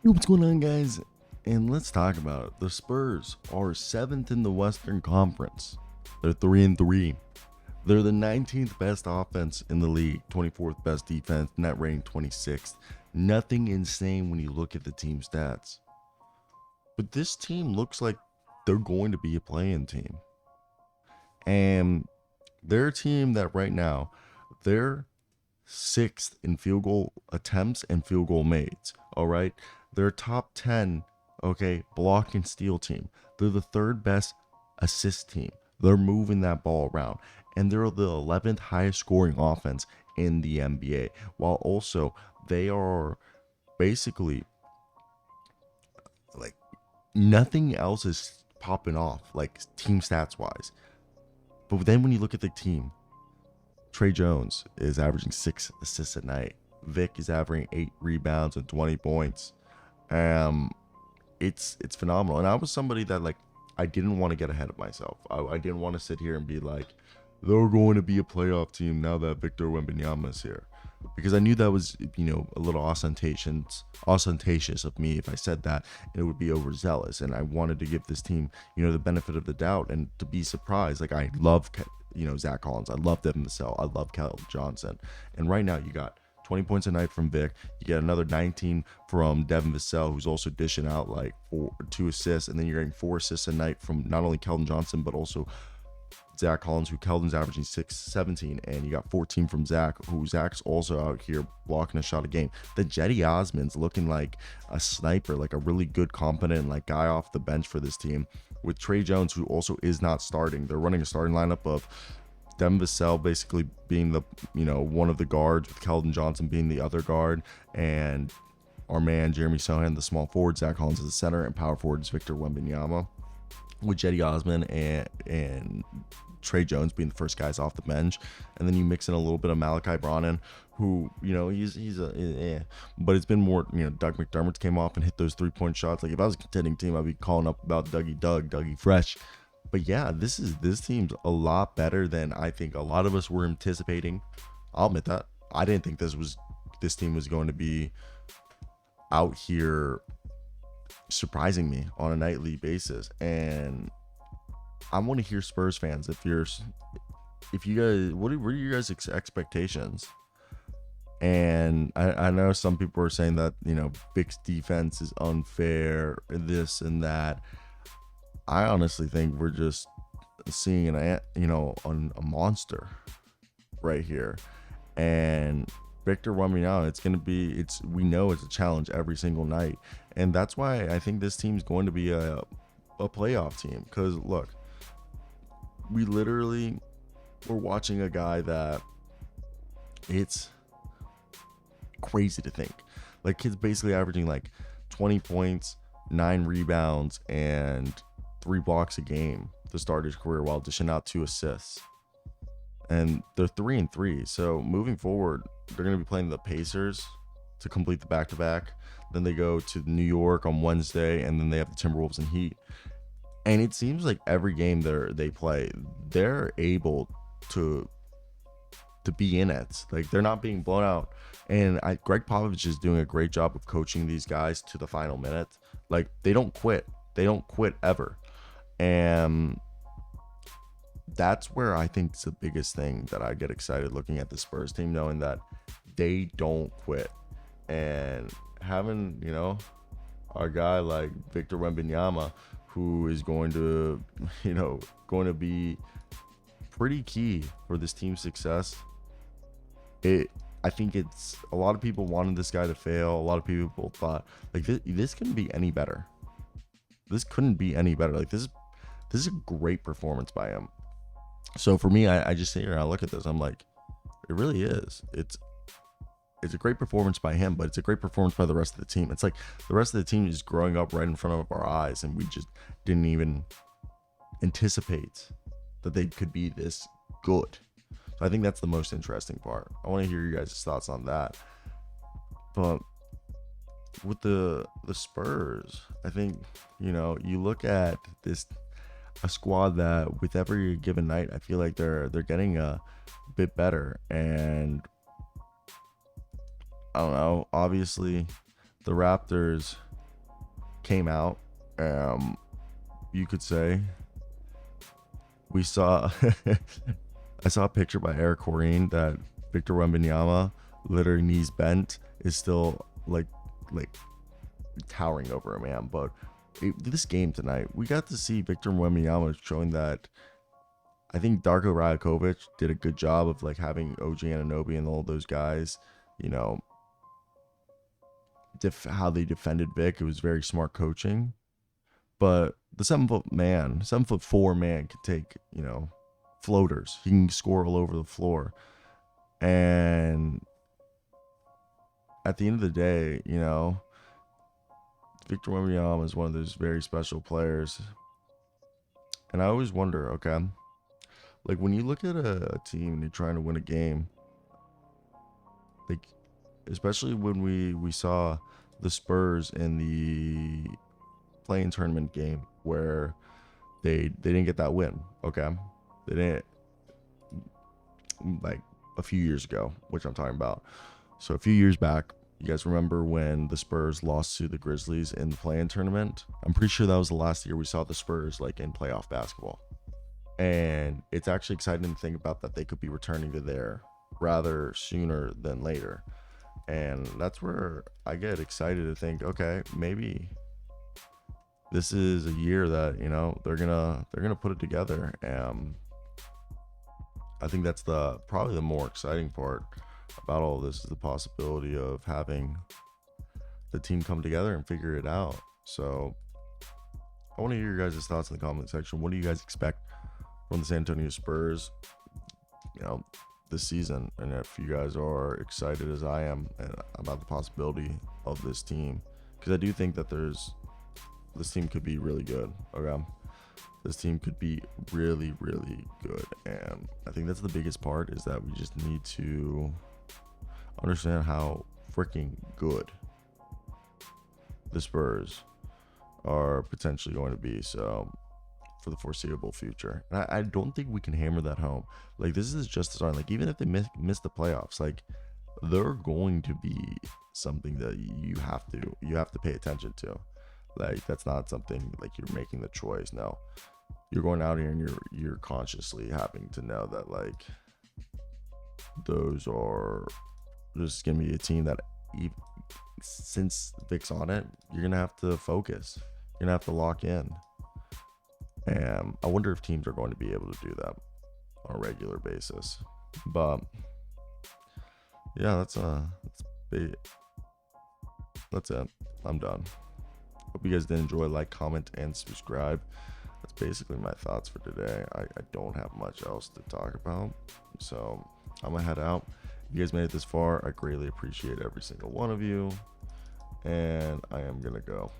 What's going on, guys? And let's talk about it. The Spurs are 7th in the Western Conference. They're 3-3. They're the 19th best offense in the league, 24th best defense, net rating 26th. Nothing insane when you look at the team stats. But this team looks like they're going to be a play-in team. And they're a team that right now, they're 6th in field goal attempts and field goal made. All right. They're top 10, okay, block and steal team. They're the 3rd best assist team. They're moving that ball around. And they're the 11th highest scoring offense in the NBA. While also they are basically like nothing else is popping off like team stats wise. But then when you look at the team, Trey Jones is averaging 6 assists a night. Vic is averaging 8 rebounds and 20 points. It's phenomenal. And I was somebody that I didn't want to get ahead of myself. I didn't want to sit here and be like, they're going to be a playoff team now that Victor Wembanyama is here, because I knew that was a little ostentatious of me if I said that, and it would be overzealous. And I wanted to give this team the benefit of the doubt and to be surprised. Like, I love Zach Collins, I love Devin Vassell, I love Keldon Johnson, and right now you got 20 points a night from Vic. You get another 19 from Devin Vassell, who's also dishing out 2 assists. And then you're getting 4 assists a night from not only Keldon Johnson, but also Zach Collins, who Keldon's averaging 17. And you got 14 from Zach, who Zach's also out here blocking a shot a game. The Jetty Osman's looking like a sniper, like a really good, competent guy off the bench for this team. With Trey Jones, who also is not starting. They're running a starting lineup of Devin Vassell basically being the one of the guards, with Keldon Johnson being the other guard, and our man Jeremy Sohan, the small forward. Zach Collins is the center, and power forward is Victor Wembanyama, with Jetty Osman and Trey Jones being the first guys off the bench. And then you mix in a little bit of Malachi Brannan, who but it's been more Doug McDermott came off and hit those 3-point shots. Like, if I was a contending team, I'd be calling up about Dougie Fresh. But yeah, this team's a lot better than I think a lot of us were anticipating. I'll admit that. I didn't think this team was going to be out here surprising me on a nightly basis. And I want to hear Spurs fans, if you guys, what are your guys' expectations? And I know some people are saying that Vic's defense is unfair, this and that. I honestly think we're just seeing a monster right here. And Victor Wembanyama, we know it's a challenge every single night. And that's why I think this team's going to be a playoff team. Because look, we're watching a guy that it's crazy to think. Kid's basically averaging 20 points, 9 rebounds, and 3 blocks a game to start his career, while dishing out 2 assists. And they're 3-3. So moving forward, they're going to be playing the Pacers to complete the back-to-back. Then they go to New York on Wednesday, and then they have the Timberwolves and Heat. And it seems like every game they play, they're able to be in it. They're not being blown out. And Greg Popovich is doing a great job of coaching these guys to the final minute. They don't quit. They don't quit ever. And that's where I think it's the biggest thing that I get excited looking at the Spurs team, knowing that they don't quit. And having, a guy like Victor Wembanyama, who is going to be pretty key for this team's success. I think it's a lot of people wanted this guy to fail. A lot of people thought this couldn't be any better. This couldn't be any better. This is a great performance by him. So for me, I just sit here and I look at this. I'm like, it really is. It's a great performance by him, but it's a great performance by the rest of the team. It's like the rest of the team is growing up right in front of our eyes, and we just didn't even anticipate that they could be this good. So I think that's the most interesting part. I want to hear you guys' thoughts on that. But with the Spurs, I think, you look at a squad that with every given night, I feel like they're getting a bit better. And I don't know, obviously the Raptors came out. You could say we saw I saw a picture by Eric Corrine that Victor Wembanyama, literally knees bent, is still like towering over him, man. But this game tonight, we got to see Victor Wembanyama showing that I think Darko Rajakovic did a good job of like having OG Anunoby and all those guys, you know, how they defended Vic. It was very smart coaching. But the 7'4" man can take, you know, floaters. He can score all over the floor. And at the end of the day, you know, Victor Wembanyama is one of those very special players. And I always wonder, okay, like when you look at a team and you're trying to win a game, like especially when we saw the Spurs in the play-in tournament game where they didn't get that win, okay? They didn't, like a few years ago, which I'm talking about. So a few years back, you guys remember when the Spurs lost to the Grizzlies in the play-in tournament? I'm pretty sure that was the last year we saw the Spurs like in playoff basketball. And it's actually exciting to think about that they could be returning to there rather sooner than later. And that's where I get excited to think, okay, maybe this is a year that, you know, they're gonna put it together. I think that's probably the more exciting part about all this is the possibility of having the team come together and figure it out. So I want to hear your guys' thoughts in the comment section. What do you guys expect from the San Antonio Spurs, you know, this season? And if you guys are excited as I am about the possibility of this team, because I do think that this team could be really good. Okay, this team could be really, really good, and I think that's the biggest part is that we just need to understand how freaking good the Spurs are potentially going to be. So for the foreseeable future, and I don't think we can hammer that home. Like this is just the start. Like even if they miss the playoffs, like they're going to be something that you have to pay attention to. Like that's not something like you're making the choice. No, you're going out here and you're consciously having to know that like those are just gonna be a team that since Vic's on it, you're gonna have to focus. You're gonna have to lock in. And I wonder if teams are going to be able to do that on a regular basis. But yeah, that's it. I'm done. Hope you guys did enjoy. Like, comment, and subscribe. That's basically my thoughts for today. I don't have much else to talk about, so I'm gonna head out. If you guys made it this far, I greatly appreciate every single one of you, and I am gonna go.